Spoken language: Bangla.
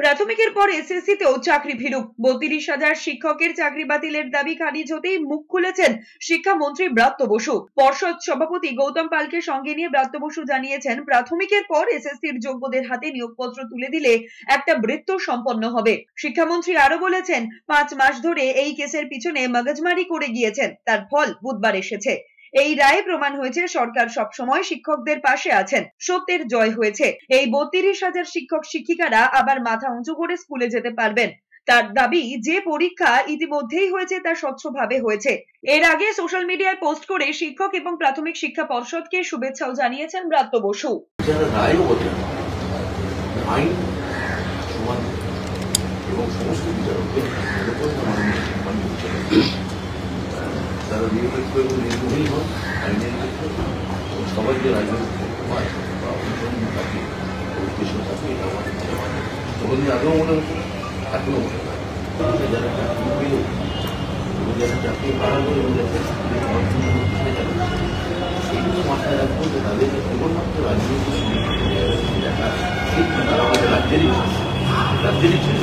প্রাথমিকের পর এসএসসিতেও চাকরি ভিড়ুক। 32,000 শিক্ষকের চাকরি বাতিলের দাবি খারিজ হতেই মুখ খুলেছেন শিক্ষামন্ত্রী ব্রাত্য বসু। পর্ষদ সভাপতি গৌতম পালকে সঙ্গে নিয়ে ব্রাত্য বসু জানিয়েছেন, প্রাথমিকের পর এসএসসির যোগ্যদের হাতে নিয়োগপত্র তুলে দিলে একটা বৃত্ত সম্পন্ন হবে। শিক্ষামন্ত্রী আরো বলেছেন, 5 মাস ধরে এই কেসের পিছনে মগজমারি করে গিয়েছেন, তার ফল বুধবার এসেছে। এই রায়ে প্রমাণ হয়েছে সরকার সবসময় শিক্ষকদের পাশে আছেন, সত্যের জয় হয়েছে। এই 32,000 শিক্ষক শিক্ষিকারা আবার মাথা উঁচু করে স্কুলে যেতে পারবেন। তার দাবি, যে পরীক্ষা ইতিমধ্যেই হয়েছে তা স্বচ্ছভাবে হয়েছে। এর আগে সোশ্যাল মিডিয়ায় পোস্ট করে শিক্ষক এবং প্রাথমিক শিক্ষা পর্ষদকে শুভেচ্ছাও জানিয়েছেন ব্রাত্য বসু। তারা নিরপেক্ষ এবং নির্মোহী হন আইনের ক্ষেত্রে এবং সবাই যে রাজনৈতিক পক্ষ আছে বা অনুসরণ থাকে উদ্দেশ্য থাকে এটা আমাদের তখন আগেও মনে হতো, এখনো মনে হয় যারা চাকরি পেল এবং যারা চাকরি হারালো এবং যারা এইগুলো মাথায় রাখবো যে তাদের কেবলমাত্র রাজনৈতিক দেখা তারা আমাদের রাজ্যেরই ছিল